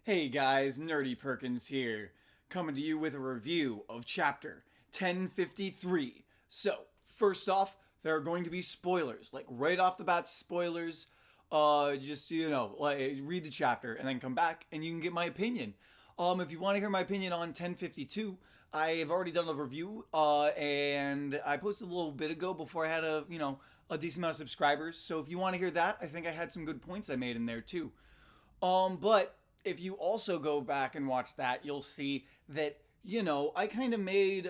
Hey guys, Nerdy Perkins here, coming to you with a review of chapter 1053. So, first off, there are going to be spoilers, like right off the bat, spoilers. Just read the chapter and then come back and you can get my opinion. If you want to hear my opinion on 1052, I have already done a review, and I posted a little bit ago before I had a decent amount of subscribers. So if you want to hear that, I think I had some good points I made in there too. But if you also go back and watch that, you'll see that I kind of made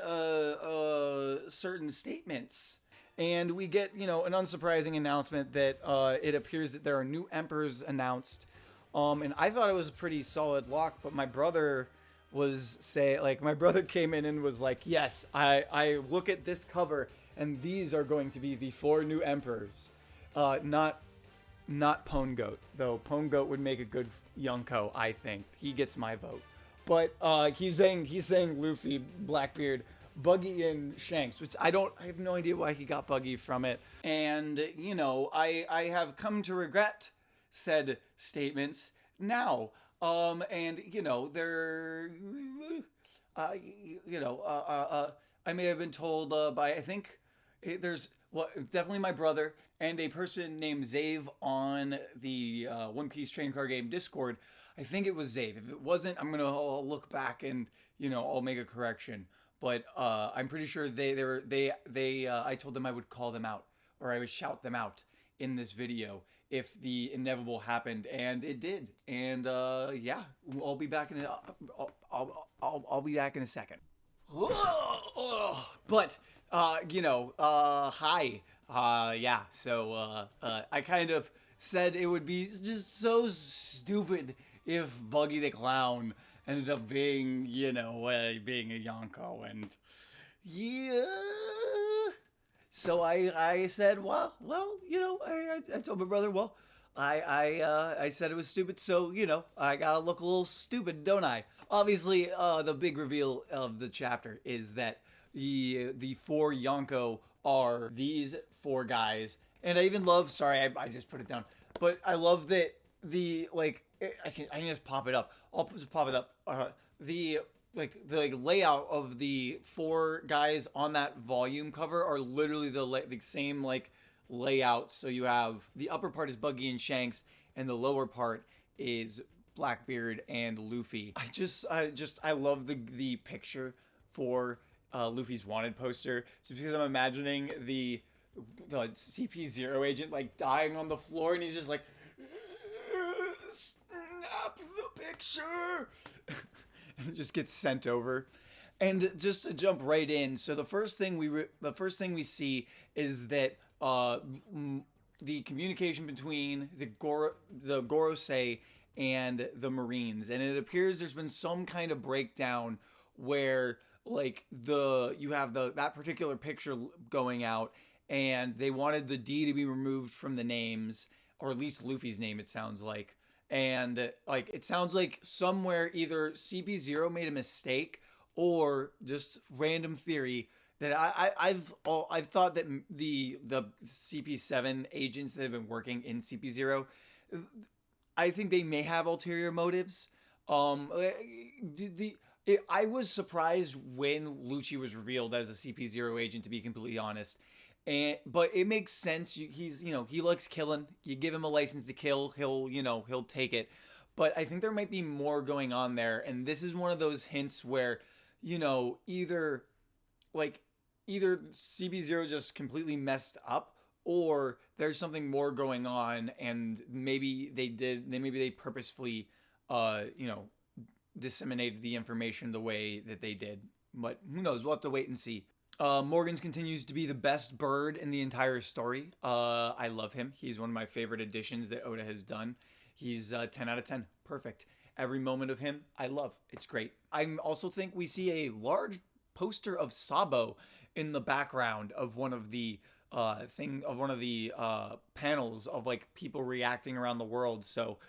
certain statements, and we get an unsurprising announcement that it appears that there are new emperors announced. And I thought it was a pretty solid lock, but my brother my brother came in and was like, yes, I look at this cover and these are going to be the four new emperors, not Pone Goat, though Pone Goat would make a good Yonko, I think. He gets my vote. But he's saying Luffy, Blackbeard, Buggy, and Shanks, which I have no idea why he got Buggy from it. And, I have come to regret said statements now. They're, I may have been told by, I think, there's definitely my brother and a person named Zave on the One Piece Trading Card Game Discord. I think it was Zave. If it wasn't, I'll look back and I'll make a correction. But I'm pretty sure I told them I would call them out, or I would shout them out in this video if the inevitable happened, and it did. And yeah, I'll be back in I'll be back in a second. But hi. Yeah, so I kind of said it would be just so stupid if Buggy the Clown ended up being, being a Yonko, and yeah. So I said, well, I told my brother, well, I said it was stupid, so I gotta look a little stupid, don't I? Obviously, the big reveal of the chapter is that the four Yonko are these four guys, and I even love. Sorry, I just put it down, but I love that I can just pop it up. I'll just pop it up. The layout of the four guys on that volume cover are literally the same layouts. So you have the upper part is Buggy and Shanks, and the lower part is Blackbeard and Luffy. I love the picture for Luffy's wanted poster, just because I'm imagining the CP0 agent dying on the floor, and he's just like, snap the picture. And just gets sent over. And just to jump right in, so the first thing we see is that the communication between the Gorosei and the Marines, and it appears there's been some kind of breakdown where you have that particular picture going out, and they wanted the D to be removed from the names, or at least Luffy's name, it sounds like. And it sounds like somewhere either CP0 made a mistake, or just random theory that I've thought that the CP7 agents that have been working in CP0, I think they may have ulterior motives. I was surprised when Lucci was revealed as a CP0 agent, to be completely honest. But it makes sense. He likes killing. You give him a license to kill, he'll take it. But I think there might be more going on there, and this is one of those hints where, either CP0 just completely messed up, or there's something more going on, and maybe they purposefully, disseminated the information the way that they did. But who knows? We'll have to wait and see. Morgans continues to be the best bird in the entire story. I love him. He's one of my favorite additions that Oda has done. He's 10 out of 10. Perfect. Every moment of him, I love. It's great. I also think we see a large poster of Sabo in the background of one of the panels of people reacting around the world. So,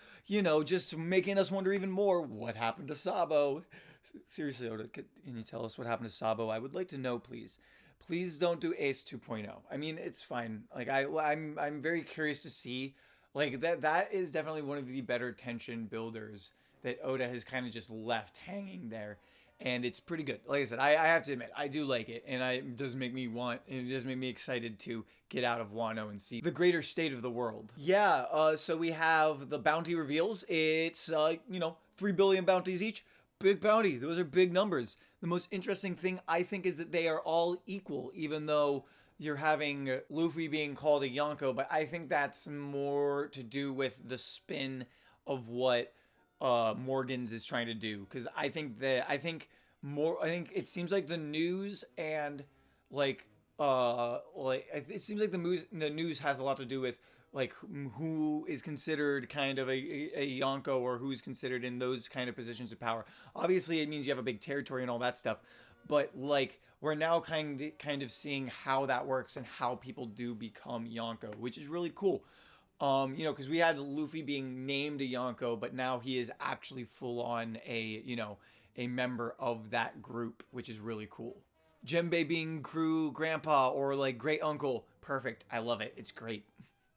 just making us wonder even more, what happened to Sabo? Seriously, Oda, can you tell us what happened to Sabo? I would like to know, please. Please don't do Ace 2.0. I mean, it's fine. I'm very curious to see Like that is definitely one of the better tension builders that Oda has kind of just left hanging there. And it's pretty good. Like I said, I have to admit, I do like it, and it does make me want, and it does make me excited to get out of Wano and see the greater state of the world. Yeah, so we have the bounty reveals. It's 3 billion bounties each. Big bounty. Those are big numbers. The most interesting thing I think is that they are all equal, even though you're having Luffy being called a Yonko, but I think that's more to do with the spin of what Morgan's is trying to do. Because I think it seems like the news and like it seems like the news has a lot to do with like who is considered kind of a Yonko or who's considered in those kind of positions of power. Obviously, it means you have a big territory and all that stuff, but like we're now kind of seeing how that works and how people do become Yonko, which is really cool. Because we had Luffy being named a Yonko, but now he is actually full on a member of that group, which is really cool. Jembe being crew grandpa or like great uncle, perfect. I love it. It's great.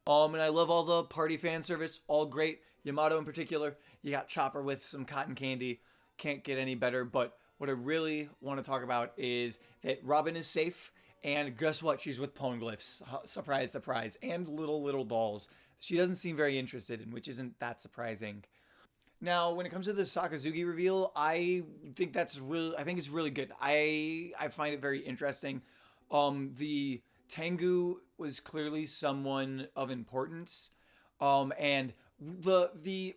And I love all the party fan service, all great. Yamato in particular, you got Chopper with some cotton candy, can't get any better. But what I really want to talk about is that Robin is safe, and guess what? She's with Poneglyphs. Surprise, surprise, and little dolls. She doesn't seem very interested in, which isn't that surprising. Now, when it comes to the Sakazuki reveal, I think it's really good. I find it very interesting. The Tengu was clearly someone of importance. And the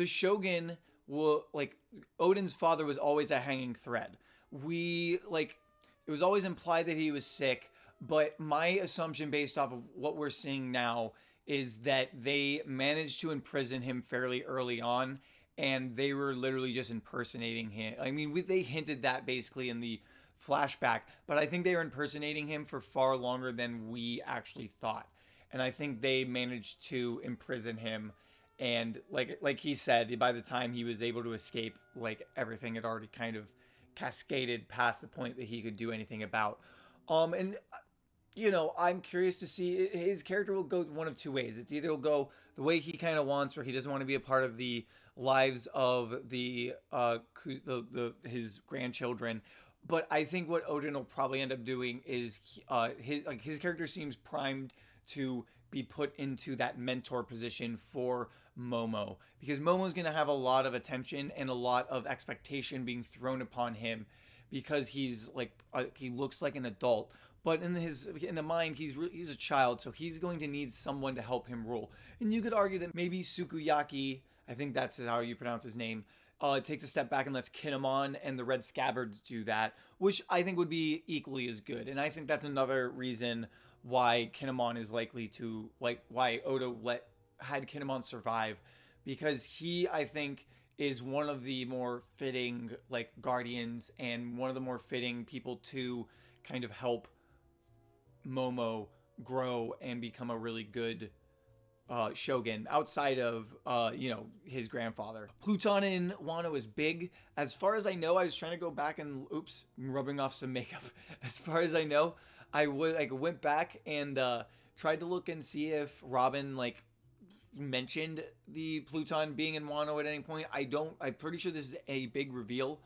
Shogun will like Odin's father was always a hanging thread. We like it was always implied that he was sick, but my assumption based off of what we're seeing now is that they managed to imprison him fairly early on, and they were literally just impersonating him. I mean, they hinted that basically in the flashback, but I think they were impersonating him for far longer than we actually thought. And I think they managed to imprison him, and like he said, by the time he was able to escape, like everything had already kind of cascaded past the point that he could do anything about. And I'm curious to see his character will go one of two ways. It's either he'll go the way he kind of wants, where he doesn't want to be a part of the lives of his grandchildren. But I think what Odin will probably end up doing is his character seems primed to be put into that mentor position for Momo, because Momo's going to have a lot of attention and a lot of expectation being thrown upon him because he's like he looks like an adult, but in the mind he's a child, so he's going to need someone to help him rule. And you could argue that maybe Sukuyaki, I think that's how you pronounce his name, takes a step back and lets Kinemon and the Red Scabbards do that, which I think would be equally as good. And I think that's another reason why Kinemon is likely to, like, why Oda had Kinemon survive, because he, I think, is one of the more fitting, like, guardians and one of the more fitting people to kind of help Momo grow and become a really good shogun outside of his grandfather. Pluton in Wano is big. As far as I know, I was trying to go back and I'm rubbing off some makeup. As far as I know, I went back and tried to look and see if Robin mentioned the Pluton being in Wano at any point. I'm pretty sure this is a big reveal.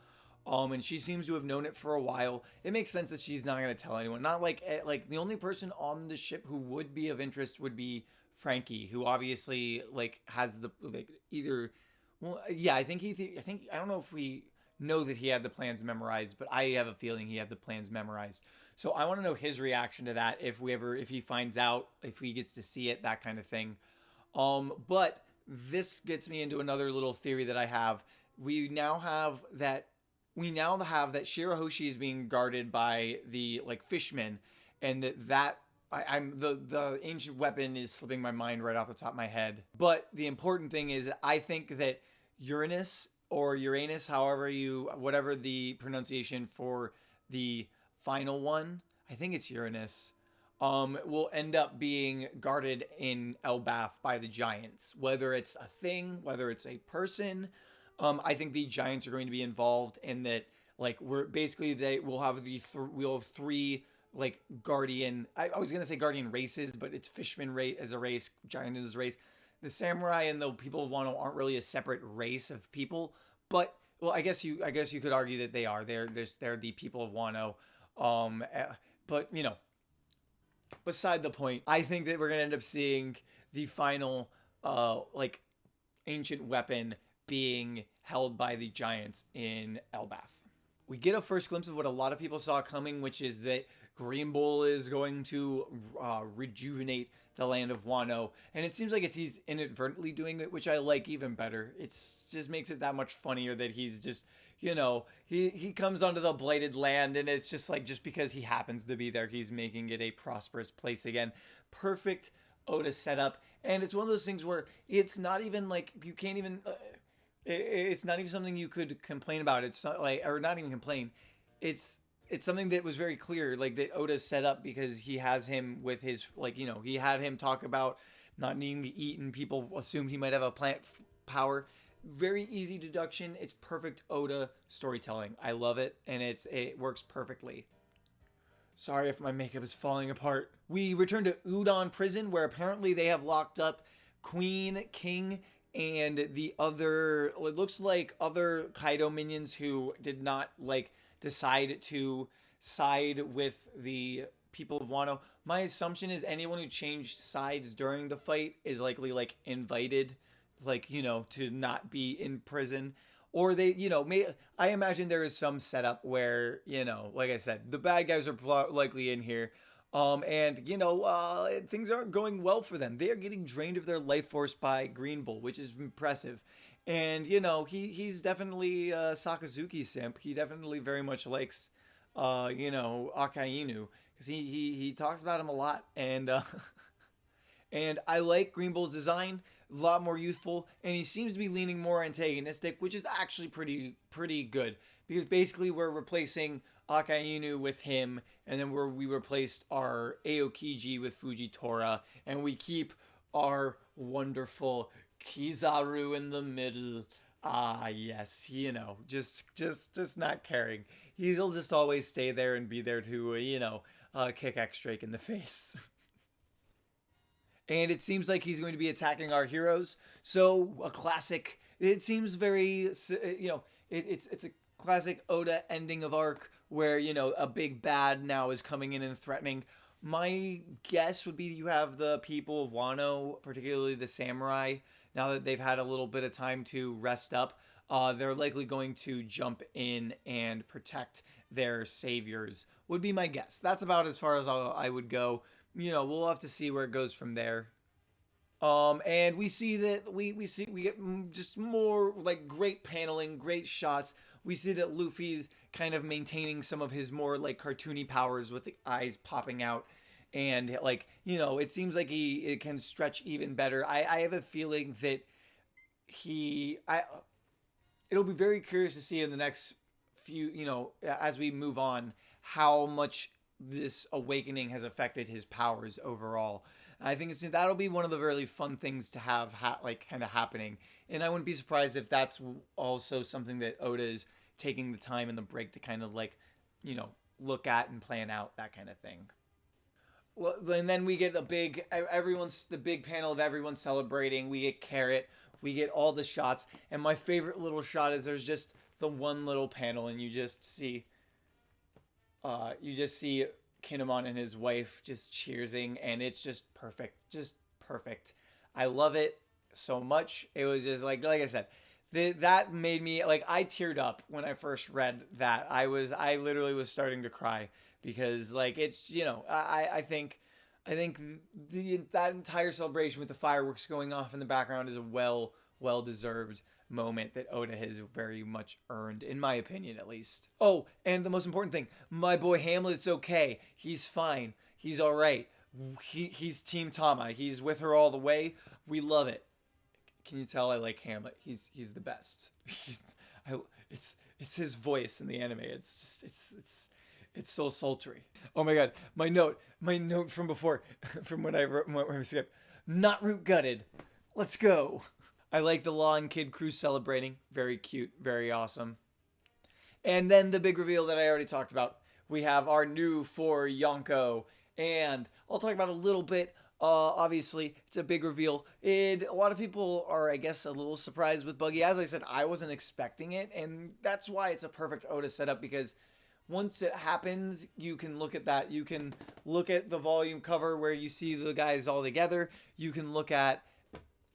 And she seems to have known it for a while. It makes sense that she's not going to tell anyone. Not like the only person on the ship who would be of interest would be Frankie, who obviously has the either. Well, yeah, I think I don't know if we know that he had the plans memorized, but I have a feeling he had the plans memorized. So I want to know his reaction to that, if he finds out, if he gets to see it, that kind of thing. But this gets me into another little theory that I have. We now have that Shirahoshi is being guarded by the fishmen, and I'm the ancient weapon is slipping my mind right off the top of my head. But the important thing is that I think that Uranus or Uranus, whatever the pronunciation for the final one, I think it's Uranus, will end up being guarded in Elbaf by the giants. Whether it's a thing, whether it's a person, I think the giants are going to be involved in that. We'll have three guardian. I was gonna say guardian races, but it's fishman race as a race, giant as a race. the samurai and the people of Wano aren't really a separate race of people, but well, I guess you could argue that they are. They're the people of Wano. But beside the point, I think that we're gonna end up seeing the final like ancient weapon being held by the giants in Elbath. We get a first glimpse of what a lot of people saw coming, which is that Green Bull is going to rejuvenate the land of Wano, and it seems like he's inadvertently doing it, which I like even better. It's just makes it that much funnier that he's just he comes onto the blighted land, and it's just like just because he happens to be there, he's making it a prosperous place again. Perfect Oda setup, and it's one of those things where it's not even like you can't even. It's not even something you could complain about. It's not like, or not even complain. It's something that was very clear, like that Oda set up because he has him with his he had him talk about not needing to eat, and people assumed he might have a plant power. Very easy deduction. It's perfect Oda storytelling. I love it, and it works perfectly. Sorry if my makeup is falling apart. We return to Udon Prison, where apparently they have locked up Queen, King, and the other, it looks like other Kaido minions who did not decide to side with the people of Wano. My assumption is anyone who changed sides during the fight is likely invited to not be in prison, or they I imagine there is some setup where like I said, the bad guys are likely in here. And things aren't going well for them. They are getting drained of their life force by Green Bull, which is impressive. And he's definitely Sakazuki simp. He definitely very much likes Akainu, because he talks about him a lot. And and I like Green Bull's design, a lot more youthful, and he seems to be leaning more antagonistic, which is actually pretty good, because basically we're replacing Akainu with him, and then we replaced our Aokiji with Fujitora, and we keep our wonderful Kizaru in the middle. Ah, yes, just not caring. He'll just always stay there and be there to kick X Drake in the face. And it seems like he's going to be attacking our heroes. So a classic. It seems very it's a classic Oda ending of arc where a big bad now is coming in and threatening. My guess would be you have the people of Wano, particularly the samurai, now that they've had a little bit of time to rest up. They're likely going to jump in and protect their saviors, would be my guess. That's about as far as I would go. We'll have to see where it goes from there. And we see that we get just more great paneling, great shots. We see that Luffy's kind of maintaining some of his more cartoony powers with the eyes popping out, and it seems like it can stretch even better. I have a feeling that it'll be very curious to see in the next few as we move on how much this awakening has affected his powers overall. I think that'll be one of the really fun things to have kind of happening, and I wouldn't be surprised if that's also something that Oda is taking the time in the break to kind of look at and plan out, that kind of thing. Well, and then we get the big panel of everyone celebrating. We get Carrot, we get all the shots, and my favorite little shot is there's just the one little panel, and you just see Kinemon and his wife just cheersing, and it's just perfect. I love it so much. It was just like I said, that made me I teared up when I first read that. I literally was starting to cry, because it's I think that entire celebration with the fireworks going off in the background is a well deserved moment that Oda has very much earned, in my opinion, at least. Oh, and the most important thing, my boy Hamlet's okay. He's fine. He's all right. He's Team Tama. He's with her all the way. We love it. Can you tell I like Hamlet? He's the best. It's his voice in the anime. It's just it's so sultry. Oh my god, my note from before, from when I wrote when I skipped. Not root gutted. Let's go. I like the Law and Kid crew celebrating. Very cute. Very awesome. And then the big reveal that I already talked about. We have our new 4 Yonko. And I'll talk about a little bit Obviously, it's a big reveal. And a lot of people are, I guess, a little surprised with Buggy. As I said, I wasn't expecting it, and that's why it's a perfect Oda setup, because once it happens, you can look at that. You can look at the volume cover where you see the guys all together. You can look at,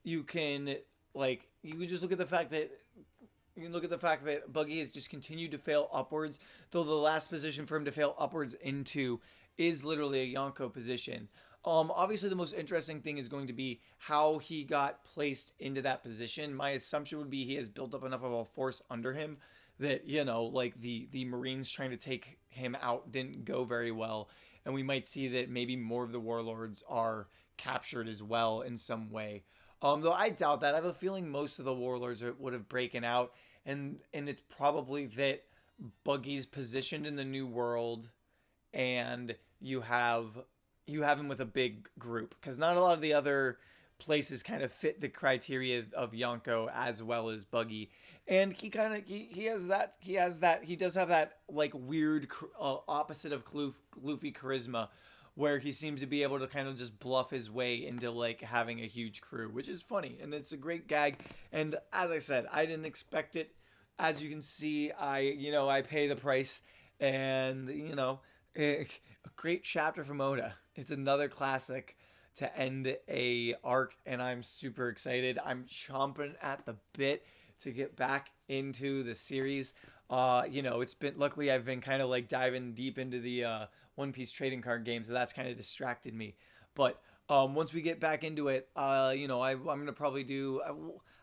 you can you can just look at the fact that Buggy has just continued to fail upwards, though the last position for him to fail upwards into is literally a Yonko position. Obviously, the most interesting thing is going to be how he got placed into that position. My assumption would be he has built up enough of a force under him that, like the Marines trying to take him out didn't go very well, and we might see that maybe more of the warlords are captured as well in some way. Though I doubt that. I have a feeling most of the warlords would have broken out, and it's probably that Buggy's positioned in the new world, and you have him with a big group, because not a lot of the other places kind of fit the criteria of Yonko as well as Buggy. And he kind of he does have that like weird opposite of Luffy charisma, where he seems to be able to kind of just bluff his way into like having a huge crew, which is funny, and it's a great gag. And as I said, I didn't expect it. As you can see, I pay the price, and a great chapter from Oda. It's another classic to end a arc, and I'm super excited. I'm chomping at the bit to get back into the series. It's been, luckily I've been kind of like diving deep into the One Piece trading card game, so that's kind of distracted me. But once we get back into it, I'm gonna probably do.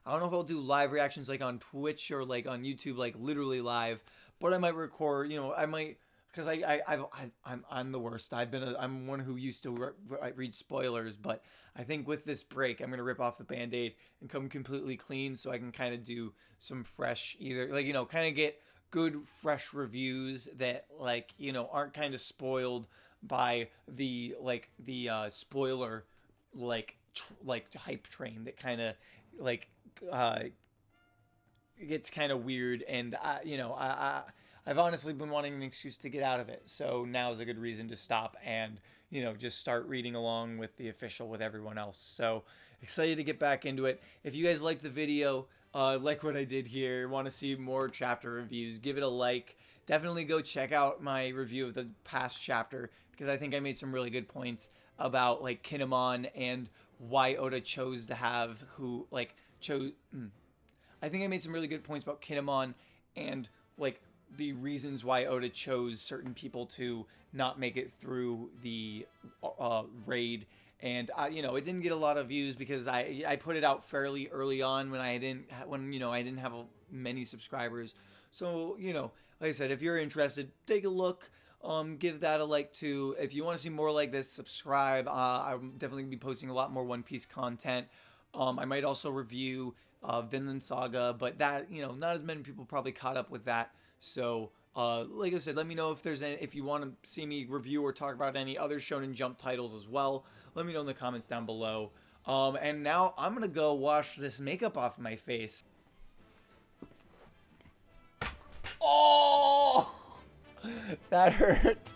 I don't know if I'll do live reactions like on Twitch or like on YouTube, like literally live. But I might record. I might, because I'm the worst. I'm one who used to read spoilers, but I think with this break, I'm gonna rip off the Band-Aid and come completely clean, so I can kind of do some fresh, either kind of get good fresh reviews that aren't kind of spoiled by the spoiler hype train that kind of uh gets kind of weird. And I've honestly been wanting an excuse to get out of it, so now's a good reason to stop and just start reading along with the official with everyone else. So excited to get back into it. If you guys like the video, like what I did here, want to see more chapter reviews, give it a like. Definitely go check out my review of the past chapter, because I think I made some really good points about Kinemon and why Oda chose to have I think I made some really good points about Kinemon and the reasons why Oda chose certain people to not make it through the raid. And it didn't get a lot of views because I put it out fairly early on when I didn't have many subscribers. So like I said, if you're interested, take a look. Give that a like too. If you want to see more like this, subscribe. I'm definitely gonna be posting a lot more One Piece content. I might also review Vinland Saga, but that not as many people probably caught up with that. So like I said, let me know if you want to see me review or talk about any other Shonen Jump titles as well. Let me know in the comments down below. And now I'm gonna go wash this makeup off my face. Oh, that hurt.